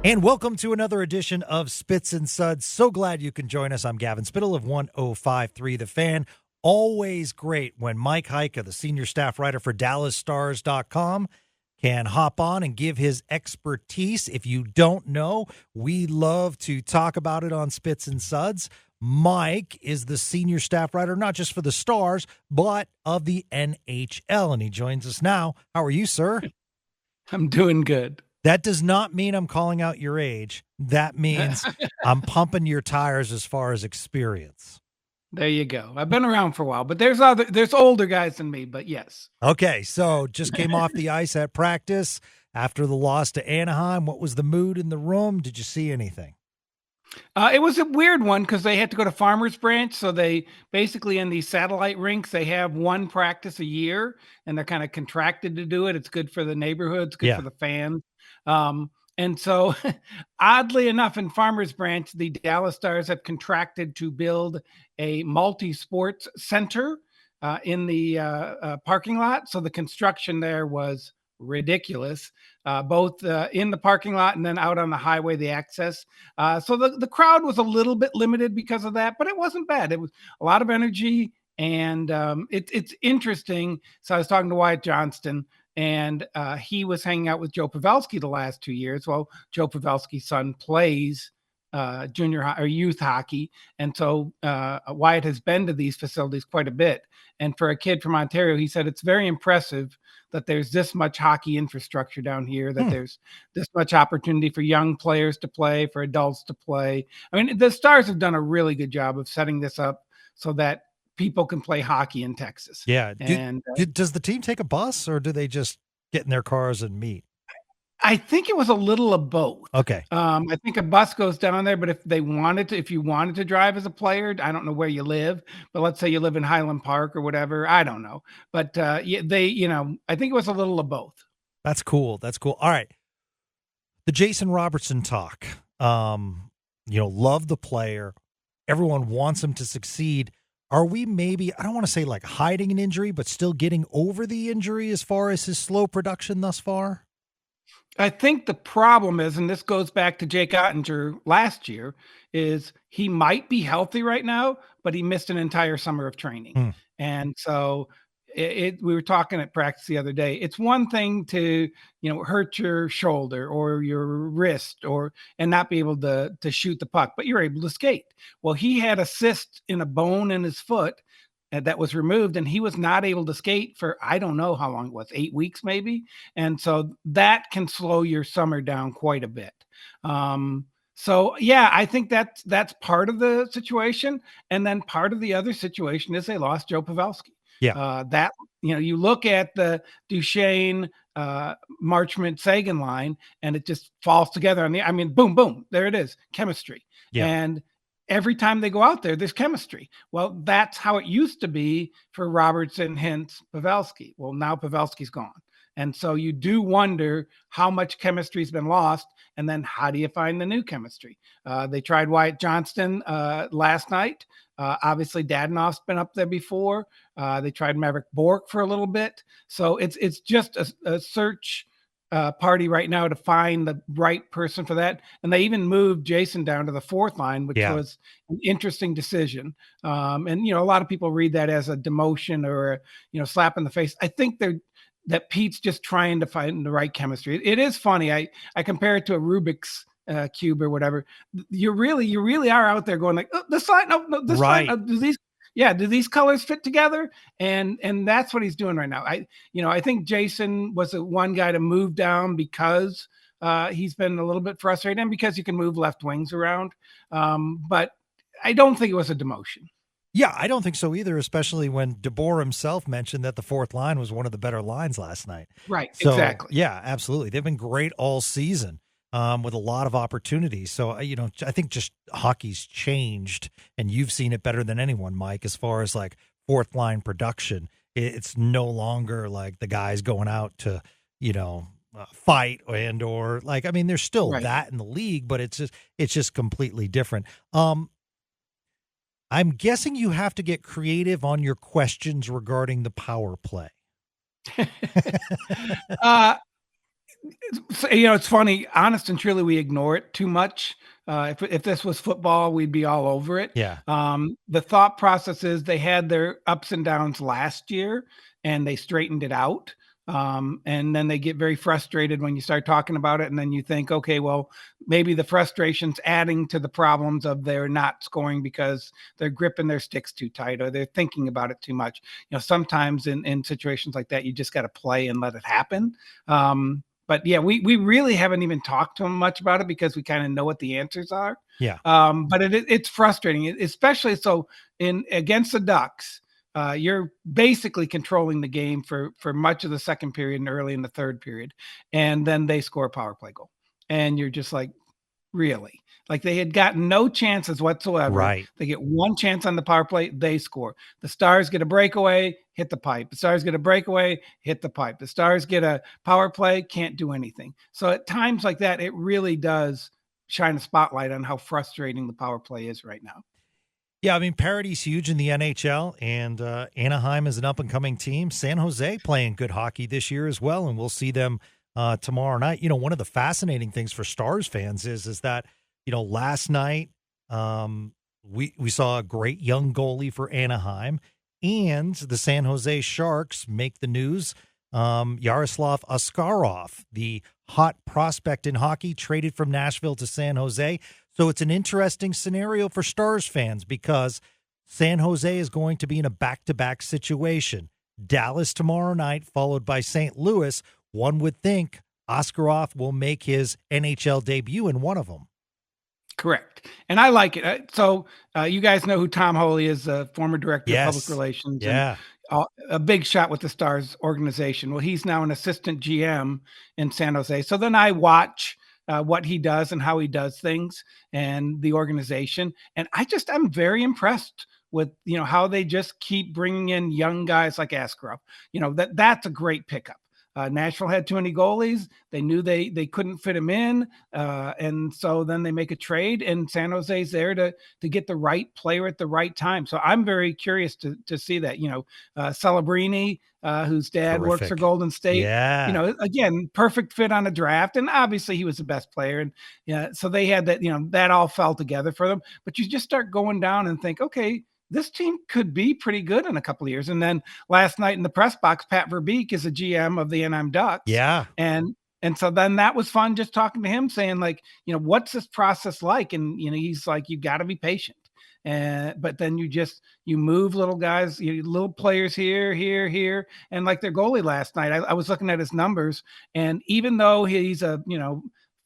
And welcome to another edition of Spits and Suds. So glad you can join us. I'm Gavin Spittle of 105.3 The Fan. Always great when Mike Heika, the senior staff writer for DallasStars.com, can hop on and give his expertise. If you don't know, we love to talk about it on Spits and Suds. Mike is the senior staff writer, not just for the Stars, but of the NHL, and he joins us now. How are you, sir? I'm doing good. That does not mean I'm calling out your age. That means I'm pumping your tires as far as experience. There you go. I've been around for a while, but there's older guys than me, but yes. Okay, so just came off the ice at practice after the loss to Anaheim. What was the mood in the room? Did you see anything? It was a weird one because they had to go to Farmers Branch. So they basically, in these satellite rinks, they have one practice a year and they're kind of contracted to do it. It's good for the neighborhoods, good for the fans. And so oddly enough, in Farmers Branch, the Dallas Stars have contracted to build a multi-sports center in the parking lot. So the construction there was ridiculous, both in the parking lot and then out on the highway, the access. So the crowd was a little bit limited because of that, but it wasn't bad. It was a lot of energy, and it's interesting. So I was talking to Wyatt Johnston, and he was hanging out with Joe Pavelski the last 2 years. Well, Joe Pavelski's son plays junior or youth hockey, and so Wyatt has been to these facilities quite a bit. And for a kid from Ontario, he said it's very impressive that there's this much hockey infrastructure down here, that there's this much opportunity for young players to play, for adults to play. I mean, the Stars have done a really good job of setting this up so that people can play hockey in Texas. Yeah. Does the team take a bus, or do they just get in their cars and meet? I think it was a little of both. Okay. I think a bus goes down there, but if you wanted to drive as a player, I don't know where you live, but let's say you live in Highland Park or whatever, I don't know. But I think it was a little of both. That's cool. That's cool. All right. The Jason Robertson talk. Love the player. Everyone wants him to succeed. Are we maybe, I don't want to say like hiding an injury, but still getting over the injury as far as his slow production thus far? I think the problem is, and this goes back to Jake Ottinger last year, is he might be healthy right now, but he missed an entire summer of training. And so we were talking at practice the other day. It's one thing to, hurt your shoulder or your wrist and not be able to shoot the puck, but you're able to skate. Well, he had a cyst in a bone in his foot that was removed, and he was not able to skate for, I don't know how long it was, 8 weeks maybe. And so that can slow your summer down quite a bit. So yeah, I think that's part of the situation. And then part of the other situation is they lost Joe Pavelski. Yeah. You look at the Duchesne, Marchment, Sagan line, and it just falls together boom, boom, there it is, chemistry. Yeah. And every time they go out there, there's chemistry. Well, that's how it used to be for Robertson, hence Pavelski. Well, now Pavelski's gone. And so you do wonder how much chemistry has been lost, and then how do you find the new chemistry? They tried Wyatt Johnston last night. Obviously, Dadonoff's been up there before. They tried Maverick Bourque for a little bit. So it's just a search party right now to find the right person for that. And they even moved Jason down to the fourth line, which was an interesting decision. And a lot of people read that as a demotion or a slap in the face. I think that Pete's just trying to find the right chemistry. It is funny. I compare it to a Rubik's cube or whatever. You really are out there going like, oh, this line, no, this right. line, do these colors fit together? And that's what he's doing right now. I think Jason was the one guy to move down because he's been a little bit frustrated, and because you can move left wings around. But I don't think it was a demotion. Yeah, I don't think so either, especially when DeBoer himself mentioned that the fourth line was one of the better lines last night. Right, so, exactly. Yeah, absolutely. They've been great all season with a lot of opportunities. So, I think just hockey's changed, and you've seen it better than anyone, Mike, as far as like fourth line production. It's no longer like the guys going out to, fight or there's still that in the league, but it's just completely different. I'm guessing you have to get creative on your questions regarding the power play. So, it's funny, honest and truly, we ignore it too much. If this was football, we'd be all over it. Yeah. The thought process is they had their ups and downs last year and they straightened it out. And then they get very frustrated when you start talking about it. And then you think, okay, well, maybe the frustration's adding to the problems of their not scoring because they're gripping their sticks too tight or they're thinking about it too much. Sometimes in situations like that, you just got to play and let it happen. But yeah, we really haven't even talked to him much about it because we kind of know what the answers are. Yeah. But it's frustrating, especially so in against the Ducks. You're basically controlling the game for much of the second period and early in the third period, and then they score a power play goal, and you're just like, really? Like they had gotten no chances whatsoever. Right. They get one chance on the power play, they score. The Stars get a breakaway, hit the pipe. The Stars get a breakaway, hit the pipe. The Stars get a power play, can't do anything. So at times like that, it really does shine a spotlight on how frustrating the power play is right now. Yeah, I mean, parity's huge in the NHL, and Anaheim is an up-and-coming team. San Jose playing good hockey this year as well, and we'll see them tomorrow night. One of the fascinating things for Stars fans is that, last night we saw a great young goalie for Anaheim, and the San Jose Sharks make the news. Yaroslav Askarov, the hot prospect in hockey, traded from Nashville to San Jose. So it's an interesting scenario for Stars fans because San Jose is going to be in a back-to-back situation. Dallas tomorrow night, followed by St. Louis. One would think Askarov will make his NHL debut in one of them. Correct. And I like it. So you guys know who Tom Holy is, former director Yes. of public relations. Yeah. And a big shot with the Stars organization. Well, he's now an assistant GM in San Jose. So then I watch what he does and how he does things and the organization. And I'm very impressed with, how they just keep bringing in young guys like Askarov. That's a great pickup. Nashville had too many goalies. They knew they couldn't fit him in. And so then they make a trade and San Jose's there to get the right player at the right time. So I'm very curious to see that, Celebrini, whose dad Terrific. works for Golden State, Yeah. Again, perfect fit on a draft. And obviously he was the best player. And so they had that, that all fell together for them, but you just start going down and think, okay, this team could be pretty good in a couple of years. And then last night in the press box, Pat Verbeek is a GM of the Anaheim Ducks. Yeah. And so then that was fun just talking to him saying like, what's this process like? And, he's like, you've got to be patient. But then you move little guys, little players here. And like their goalie last night, I was looking at his numbers, and even though he's a,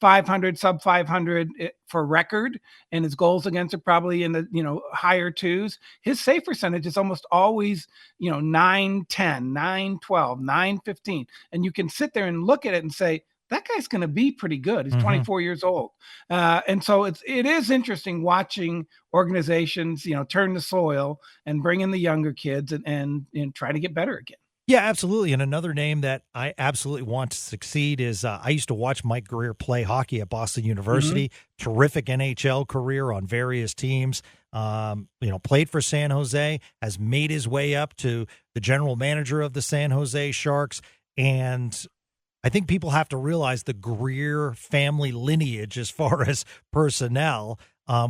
500, sub 500 for record, and his goals against are probably in the, higher twos, his save percentage is almost always, 910, 912, 915. And you can sit there and look at it and say, that guy's going to be pretty good. He's 24 years old. And so it is interesting watching organizations, turn the soil and bring in the younger kids and try to get better again. Yeah, absolutely. And another name that I absolutely want to succeed is I used to watch Mike Greer play hockey at Boston University. Terrific NHL career on various teams. Played for San Jose, has made his way up to the general manager of the San Jose Sharks. And I think people have to realize the Greer family lineage as far as personnel,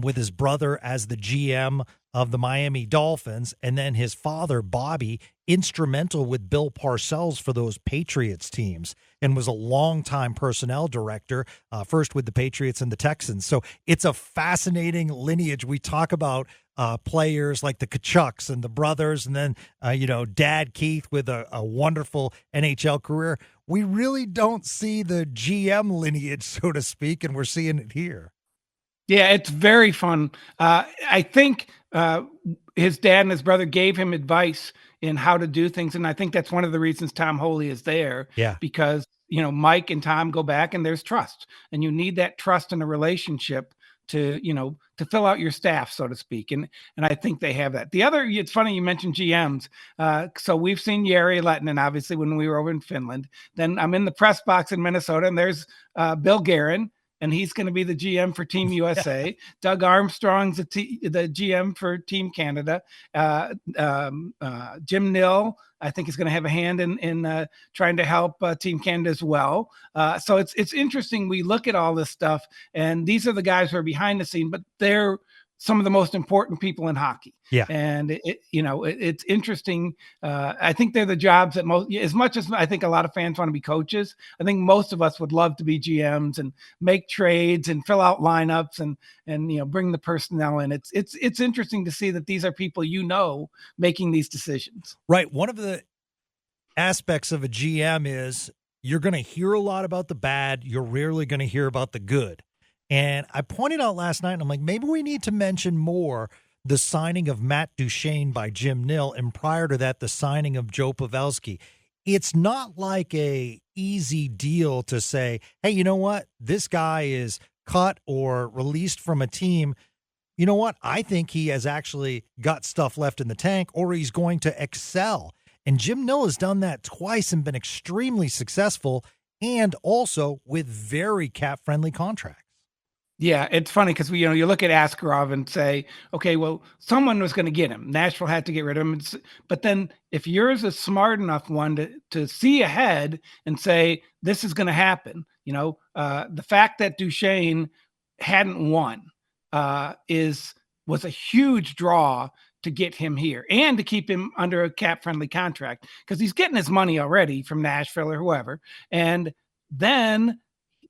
with his brother as the GM of the Miami Dolphins, and then his father, Bobby, instrumental with Bill Parcells for those Patriots teams, and was a longtime personnel director, first with the Patriots and the Texans. So it's a fascinating lineage. We talk about players like the Kachucks and the brothers, and then, Dad Keith with a wonderful NHL career. We really don't see the GM lineage, so to speak, and we're seeing it here. Yeah, it's very fun. I think his dad and his brother gave him advice in how to do things. And I think that's one of the reasons Tom Holy is there. Yeah. Because, Mike and Tom go back and there's trust. And you need that trust in a relationship to fill out your staff, so to speak. And I think they have that. It's funny you mentioned GMs. So we've seen Jari Lehtinen, obviously, when we were over in Finland. Then I'm in the press box in Minnesota, and there's Bill Guerin, and he's going to be the GM for Team USA. Doug Armstrong's the GM for Team Canada. Jim Nill I think is going to have a hand in trying to help Team Canada as well. So it's interesting. We look at all this stuff, and these are the guys who are behind the scene, but they're some of the most important people in hockey. Yeah. And it's interesting. I think they're the jobs that most, as much as I think a lot of fans want to be coaches, I think most of us would love to be GMs and make trades and fill out lineups and bring the personnel in. It's interesting to see that these are people making these decisions. Right. One of the aspects of a GM is you're going to hear a lot about the bad. You're rarely going to hear about the good. And I pointed out last night, and I'm like, maybe we need to mention more the signing of Matt Duchene by Jim Nill, and prior to that, the signing of Joe Pavelski. It's not like a easy deal to say, hey, you know what? This guy is cut or released from a team. You know what? I think he has actually got stuff left in the tank, or he's going to excel. And Jim Nill has done that twice and been extremely successful, and also with very cap-friendly contracts. Yeah, it's funny because you look at Askarov and say, okay, well, someone was going to get him. Nashville had to get rid of him. But then if yours is smart enough one to see ahead and say, this is going to happen, the fact that Duchene hadn't won was a huge draw to get him here and to keep him under a cap-friendly contract because he's getting his money already from Nashville or whoever. And then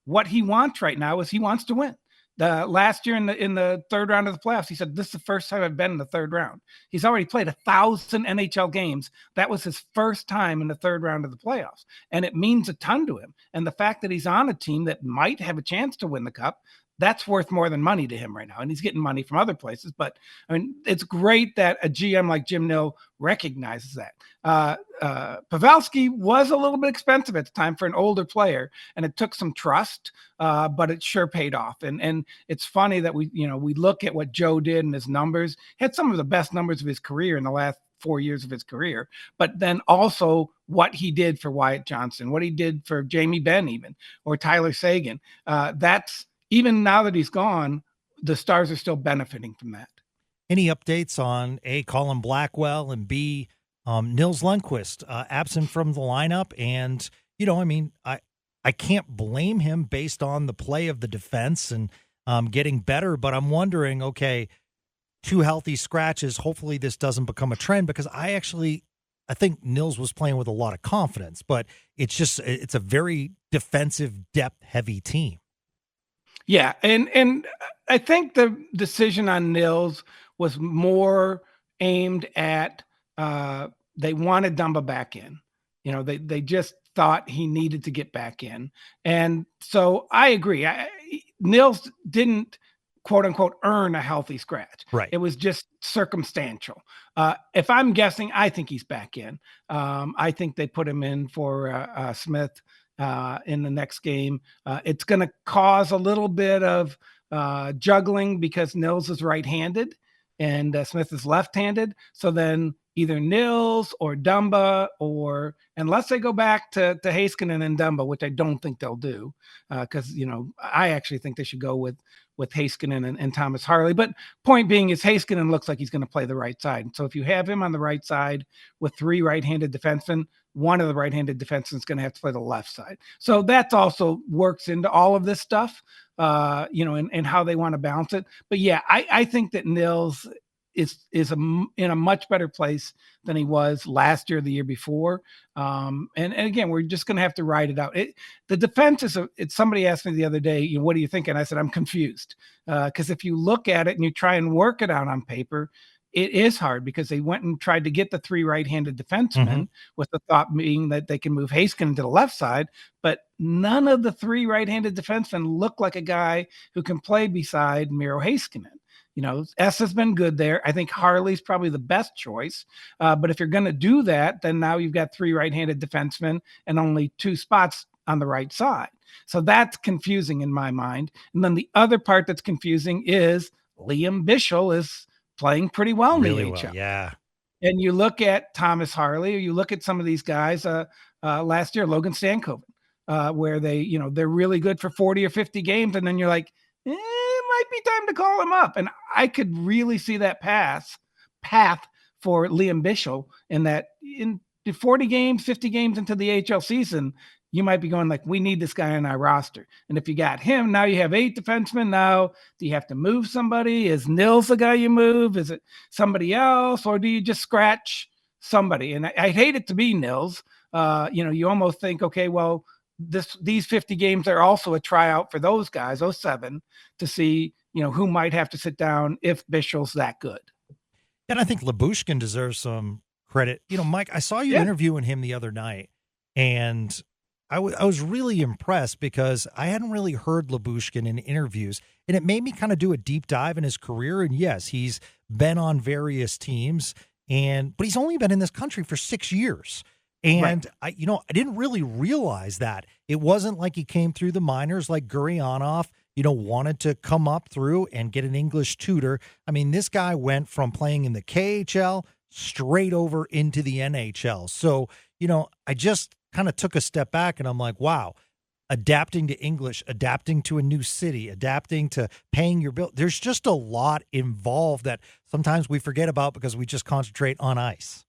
what he wants right now is he wants to win. The last year in the third round of the playoffs, he said, this is the first time I've been in the third round. He's already played 1,000 NHL games. That was his first time in the third round of the playoffs. And it means a ton to him. And the fact that he's on a team that might have a chance to win the cup, that's worth more than money to him right now. And he's getting money from other places. But I mean, it's great that a GM like Jim Nill recognizes that. Pavelski was a little bit expensive at the time for an older player, and it took some trust, but it sure paid off. And it's funny that we look at what Joe did and his numbers. He had some of the best numbers of his career in the last 4 years of his career, but then also what he did for Wyatt Johnston, what he did for Jamie Benn even, or Tyler Seguin. That's even now that he's gone, the Stars are still benefiting from that. Any updates on A, Colin Blackwell, and B, Nils Lundkvist absent from the lineup? And, I can't blame him based on the play of the defense and getting better, but I'm wondering, okay, 2 healthy scratches, hopefully this doesn't become a trend, because I think Nils was playing with a lot of confidence, but it's a very defensive, depth-heavy team. Yeah, and I think the decision on Nils was more aimed at they wanted Dumba back in. They just thought he needed to get back in. And so I agree. Nils didn't, quote unquote, earn a healthy scratch. Right. It was just circumstantial. If I'm guessing, I think he's back in. I think they put him in for Smith in the next game. It's going to cause a little bit of juggling because Nils is right-handed and Smith is left-handed. So then either Nils or Dumba, or unless they go back to Heiskanen and Dumba, which I don't think they'll do, because I actually think they should go with Heiskanen and Thomas Harley. But point being is Heiskanen looks like he's going to play the right side. So if you have him on the right side with 3 right-handed defensemen, one of the right-handed defensemen is going to have to play the left side. So that also works into all of this stuff, and how they want to balance it. But yeah, I think that Nils is in a much better place than he was last year, the year before. And again, we're just going to have to ride it out. The defense it's somebody asked me the other day, what do you think? And I said, I'm confused. Because if you look at it and you try and work it out on paper, it is hard because they went and tried to get the 3 right-handed defensemen with the thought being that they can move Heiskanen to the left side, but none of the 3 right-handed defensemen look like a guy who can play beside Miro Heiskanen. S has been good there. I think Harley's probably the best choice. But if you're going to do that, then now you've got 3 right-handed defensemen and only 2 spots on the right side. So that's confusing in my mind. And then the other part that's confusing is Liam Bichsel is playing pretty well in the AHL. Well, yeah. And you look at Thomas Harley, or you look at some of these guys last year, Logan Stankoven, where they're really good for 40 or 50 games. And then you're like, it might be time to call him up. And I could really see that path for Liam Bichsel in 40 games, 50 games into the AHL season, you might be going like, we need this guy on our roster. And if you got him, now you have 8 defensemen. Now, do you have to move somebody? Is Nils the guy you move? Is it somebody else? Or do you just scratch somebody? And I hate it to be Nils. You almost think, okay, well, these 50 games are also a tryout for those guys, those 7, to see, who might have to sit down if Bischel's that good. And I think Lyubushkin deserves some credit. Mike, I saw you interviewing him the other night, and I was really impressed because I hadn't really heard Lyubushkin in interviews, and it made me kind of do a deep dive in his career. And yes, he's been on various teams, but he's only been in this country for 6 years. And right. I didn't really realize that. It wasn't like he came through the minors like Gurianov, wanted to come up through and get an English tutor. I mean, this guy went from playing in the KHL straight over into the NHL. So, I just kind of took a step back and I'm like, wow, adapting to English, adapting to a new city, adapting to paying your bill. There's just a lot involved that sometimes we forget about because we just concentrate on ice.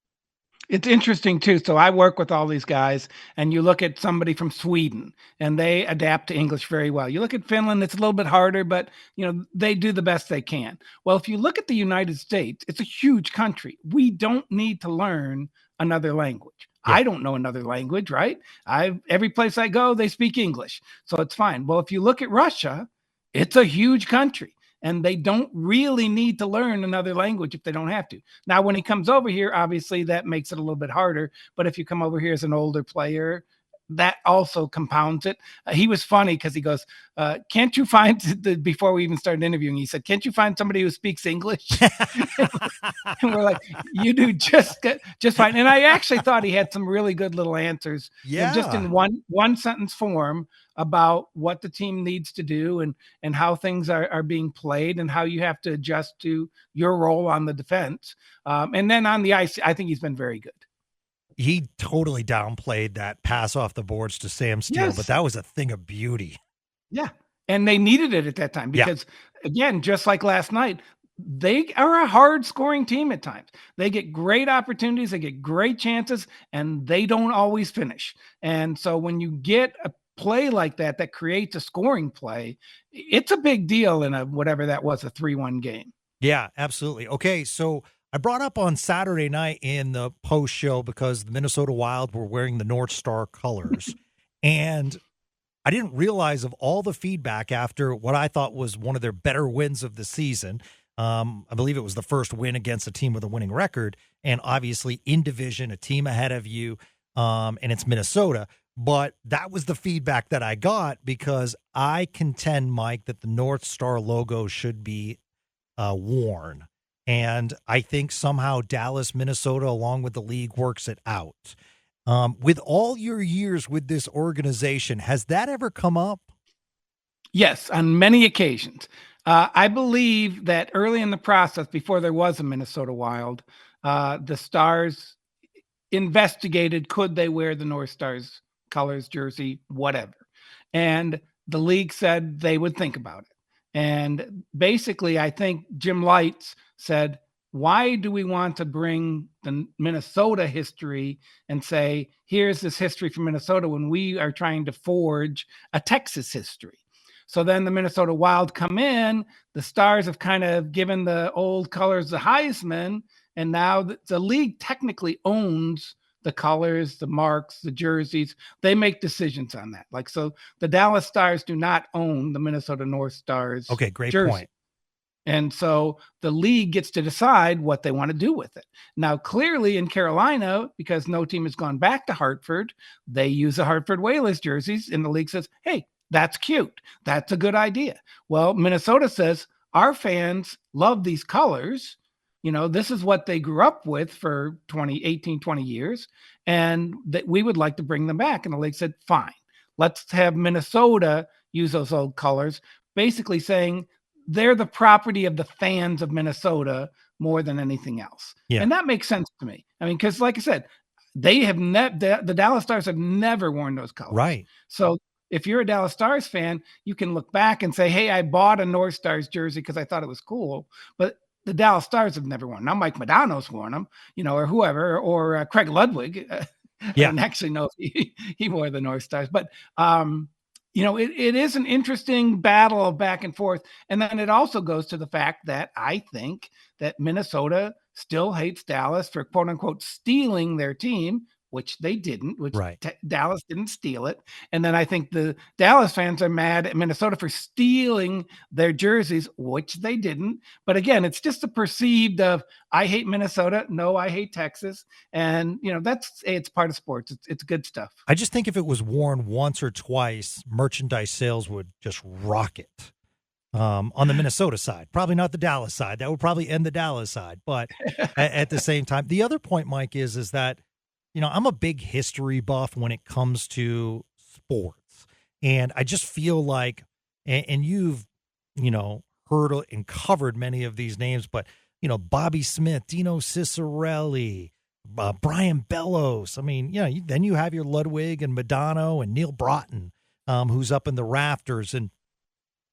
It's interesting too. So I work with all these guys, and you look at somebody from Sweden and they adapt to English very well. You look at Finland, it's a little bit harder, but they do the best they can. Well, if you look at the United States, it's a huge country. We don't need to learn another language. Yeah. I don't know another language, right? Every place I go, they speak English. So it's fine. Well, if you look at Russia, it's a huge country. And they don't really need to learn another language if they don't have to. Now, when he comes over here, obviously that makes it a little bit harder. But if you come over here as an older player, that also compounds it. He was funny because he goes, can't you find, before we even started interviewing, he said, can't you find somebody who speaks English? And we're like, you do just fine. And I actually thought he had some really good little answers. Just in one sentence form about what the team needs to do and how things are being played and how you have to adjust to your role on the defense. And then on the ice, I think he's been very good. He totally downplayed that pass off the boards to Sam Steele, but that was a thing of beauty. Yeah. And they needed it at that time because, again, just like last night, they are a hard scoring team at times. They get great opportunities, they get great chances, and they don't always finish. And so when you get a play like that creates a scoring play, it's a big deal in whatever that was, a 3-1 game. Yeah, absolutely. Okay, so I brought up on Saturday night in the post show because the Minnesota Wild were wearing the North Star colors. And I didn't realize of all the feedback after what I thought was one of their better wins of the season. I believe it was the first win against a team with a winning record. And obviously in division, a team ahead of you, and it's Minnesota. But that was the feedback that I got because I contend, Mike, that the North Star logo should be worn. And I think somehow Dallas, Minnesota, along with the league, works it out. With all your years with this organization, has that ever come up? Yes, on many occasions. I believe that early in the process, before there was a Minnesota Wild, the Stars investigated, could they wear the North Stars colors, jersey, whatever. And the league said they would think about it. And basically, I think Jim Lights said, why do we want to bring the Minnesota history and say, here's this history from Minnesota when we are trying to forge a Texas history? So then the Minnesota Wild come in, the Stars have kind of given the old colors the Heisman, and now the league technically owns the colors, the marks, the jerseys. They make decisions on that. Like, so the Dallas Stars do not own the Minnesota North Stars. Okay, great jersey. Point. And so the league gets to decide what they want to do with it. Now, clearly in Carolina, because no team has gone back to Hartford, they use the Hartford Whalers jerseys, and the league says, hey, that's cute. That's a good idea. Well, Minnesota says, our fans love these colors. This is what they grew up with for 20 years, and that we would like to bring them back. And the league said, fine, let's have Minnesota use those old colors, basically saying they're the property of the fans of Minnesota more than anything else. Yeah. And that makes sense to me. I mean, because like I said, they have the Dallas Stars have never worn those colors. Right. So if you're a Dallas Stars fan, you can look back and say, hey, I bought a North Stars jersey because I thought it was cool. But the Dallas Stars have never won. Now Mike Modano's won them, or whoever, or Craig Ludwig. I don't actually know if he wore the North Stars, but it is an interesting battle of back and forth. And then it also goes to the fact that I think that Minnesota still hates Dallas for quote unquote stealing their team, which they didn't, Dallas didn't steal it. And then I think the Dallas fans are mad at Minnesota for stealing their jerseys, which they didn't. But again, it's just a perceived of, I hate Minnesota. No, I hate Texas. And, it's part of sports. It's good stuff. I just think if it was worn once or twice, merchandise sales would just rocket. On the Minnesota side, probably not the Dallas side. That would probably end the Dallas side. But at the same time, the other point, Mike, is that, I'm a big history buff when it comes to sports. And I just feel like, and you've, heard and covered many of these names, but, Bobby Smith, Dino Ciccarelli, Brian Bellows. I mean, then you have your Ludwig and Modano and Neil Broughton, who's up in the rafters. And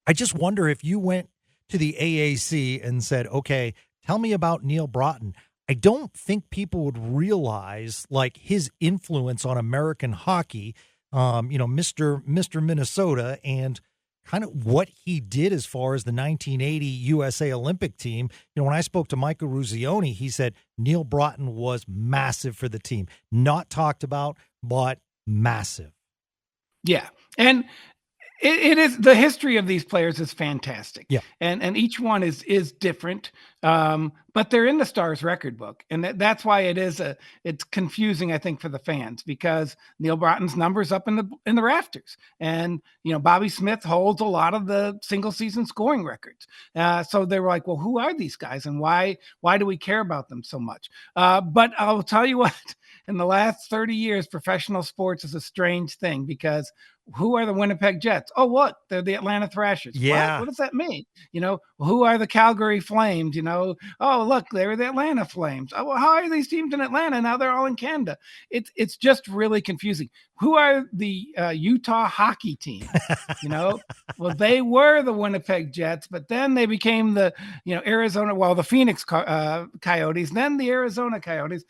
I just wonder if you went to the AAC and said, okay, tell me about Neil Broughton. I don't think people would realize like his influence on American hockey, Mr. Minnesota, and kind of what he did as far as the 1980 USA Olympic team. When I spoke to Michael Ruzioni, he said Neil Broughton was massive for the team. Not talked about, but massive. Yeah. And it is, the history of these players is fantastic. Yeah. And each one is different. But they're in the Stars record book. And that's why it's confusing, I think, for the fans, because Neil Broughton's numbers up in the rafters. And, Bobby Smith holds a lot of the single season scoring records. So they were like, well, who are these guys? And why do we care about them so much? But I'll tell you what, in the last 30 years, professional sports is a strange thing, because who are the Winnipeg Jets? Oh, what? They're the Atlanta Thrashers. Yeah. What does that mean? Who are the Calgary Flames? Oh, look, they're the Atlanta Flames. Oh, well, how are these teams in Atlanta? Now they're all in Canada. It's just really confusing. Who are the Utah hockey team? Well, they were the Winnipeg Jets, but then they became the, Arizona, the Phoenix Coyotes, then the Arizona Coyotes.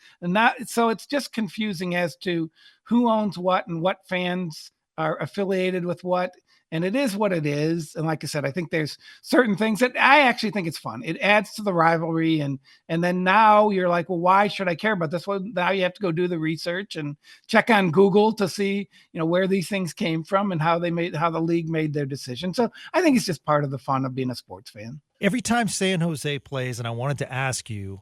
So it's just confusing as to who owns what and what fans are affiliated with what. And it is what it is. And like I said, I think there's certain things that I actually think it's fun. It adds to the rivalry. And then now you're like, well, why should I care about this? Well, now you have to go do the research and check on Google to see, where these things came from and how the league made their decision. So I think it's just part of the fun of being a sports fan. Every time San Jose plays, and I wanted to ask you,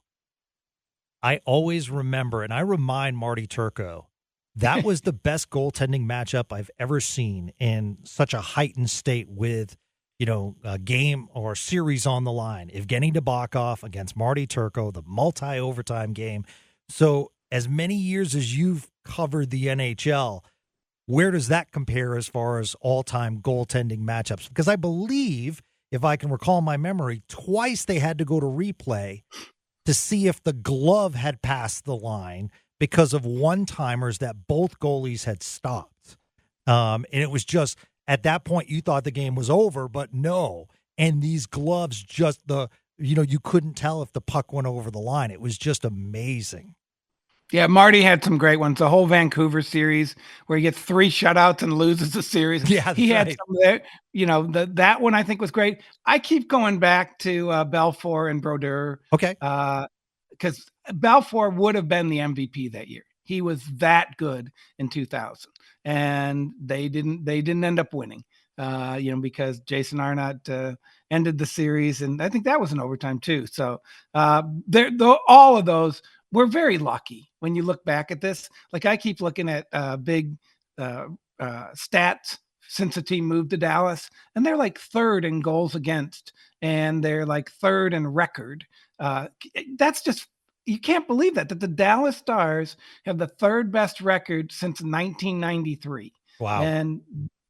I always remember, and I remind Marty Turco, that was the best goaltending matchup I've ever seen in such a heightened state with, a game or series on the line. Evgeny Nabokov against Marty Turco, the multi-overtime game. So as many years as you've covered the NHL, where does that compare as far as all-time goaltending matchups? Because I believe, if I can recall my memory, twice they had to go to replay to see if the glove had passed the line, because of one-timers that both goalies had stopped. And it was just, at that point, you thought the game was over, but no. And these gloves just, you couldn't tell if the puck went over the line. It was just amazing. Yeah, Marty had some great ones. The whole Vancouver series where he gets 3 shutouts and loses the series. Yeah, he had some there. That one I think was great. I keep going back to Belfour and Brodeur. Okay. Because Balfour would have been the MVP that year. He was that good in 2000, and they didn't end up winning, because Jason Arnott ended the series, and I think that was an overtime too. So all of those, we're very lucky when you look back at this. Like, I keep looking at big stats since the team moved to Dallas, and they're like 3rd in goals against, and they're like 3rd in record. That's just, you can't believe that the Dallas Stars have the 3rd best record since 1993. Wow. And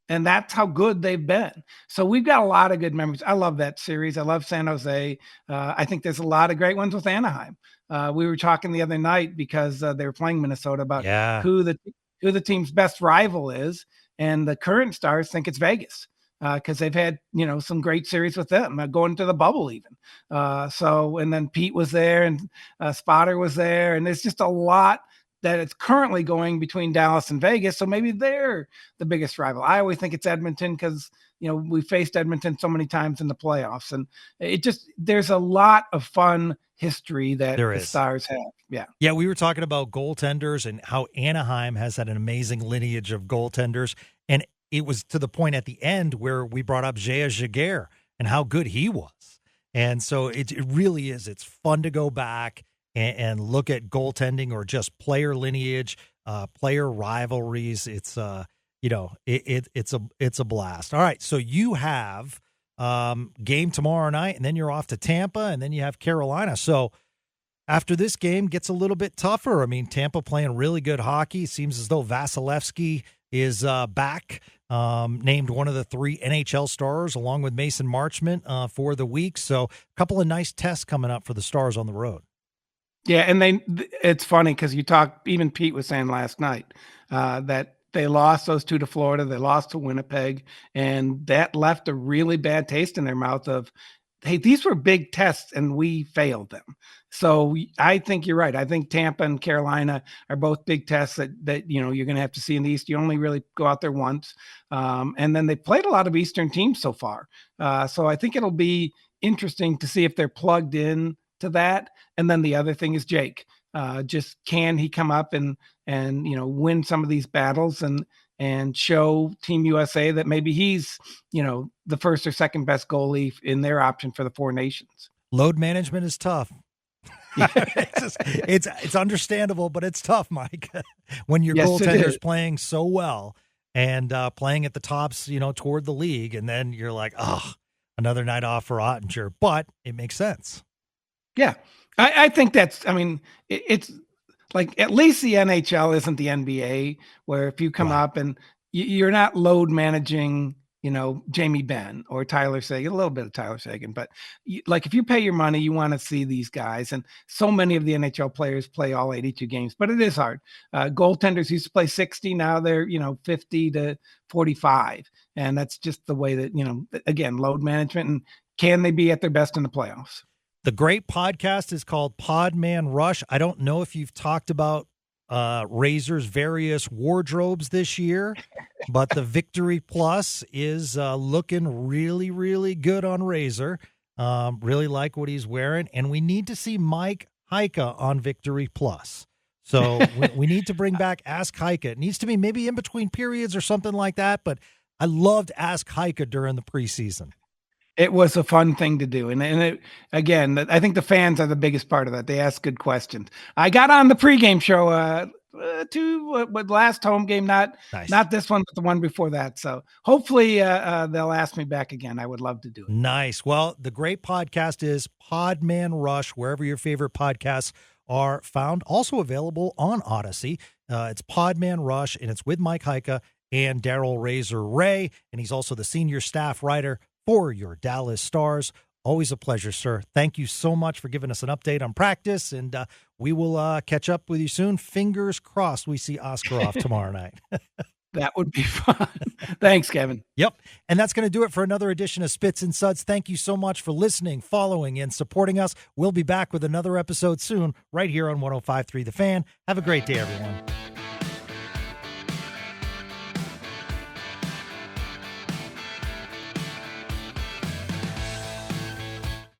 that's how good they've been. So we've got a lot of good memories. I love that series. I love San Jose. I think there's a lot of great ones with Anaheim. We were talking the other night because they were playing Minnesota about who the team's best rival is. And the current Stars think it's Vegas. because they've had, some great series with them, going to the bubble even. And then Pete was there, and Spotter was there, and there's just a lot that it's currently going between Dallas and Vegas. So maybe they're the biggest rival. I always think it's Edmonton because, we faced Edmonton so many times in the playoffs, and there's a lot of fun history that the Stars have. Yeah. Yeah. We were talking about goaltenders and how Anaheim has had an amazing lineage of goaltenders. And it was to the point at the end where we brought up Jaguar and how good he was. And so it really is. It's fun to go back and look at goaltending or just player lineage, player rivalries. It's it's a blast. All right, so you have game tomorrow night, and then you're off to Tampa, and then you have Carolina. So after this game gets a little bit tougher. I mean, Tampa playing really good hockey. Seems as though Vasilevsky is back, named one of the 3 NHL stars along with Mason Marchment for the week. So a couple of nice tests coming up for the Stars on the road. Yeah, and it's funny because even Pete was saying last night that they lost those 2 to Florida, they lost to Winnipeg, and that left a really bad taste in their mouth of, hey, these were big tests and we failed them. So I think you're right. I think Tampa and Carolina are both big tests that you're going to have to see in the East. You only really go out there once. And then they played a lot of Eastern teams so far. So I think it'll be interesting to see if they're plugged in to that. And then the other thing is Jake. Just can he come up and win some of these battles and show Team USA that maybe he's, the first or second best goalie in their option for the 4 nations. Load management is tough. it's understandable, but it's tough, Mike. When your goaltender's playing so well and playing at the tops, toward the league, and then you're like, oh, another night off for Ottinger. But it makes sense. Yeah. I think it's like, at least the NHL isn't the NBA, where if you come up and you're not load managing, Jamie Benn or Tyler Seguin, a little bit of Tyler Seguin, but if you pay your money, you want to see these guys. And so many of the NHL players play all 82 games, but it is hard. Goaltenders used to play 60. Now they're, 50 to 45. And that's just the way that, again, load management, and can they be at their best in the playoffs? The great podcast is called Podman Rush. I don't know if you've talked about Razor's various wardrobes this year, but the Victory Plus is looking really, really good on Razor. Really like what he's wearing, and we need to see Mike Heika on Victory Plus. So we need to bring back Ask Heika. It needs to be maybe in between periods or something like that, but I loved Ask Heika during the preseason. It was a fun thing to do. Again, I think the fans are the biggest part of that. They ask good questions. I got on the pregame show with last home game, not this one, but the one before that. So hopefully they'll ask me back again. I would love to do it. Nice. Well, the great podcast is Podman Rush, wherever your favorite podcasts are found. Also available on Odyssey. It's Podman Rush, and it's with Mike Heika and Daryl Razor Ray, and he's also the senior staff writer for your Dallas Stars. Always a pleasure, sir. Thank you so much for giving us an update on practice, and we will catch up with you soon. Fingers crossed we see Askarov tomorrow night. That would be fun. Thanks, Kevin. Yep. And that's going to do it for another edition of Spits and Suds. Thank you so much for listening, following, and supporting us. We'll be back with another episode soon right here on 105.3 The Fan. Have a great day, everyone.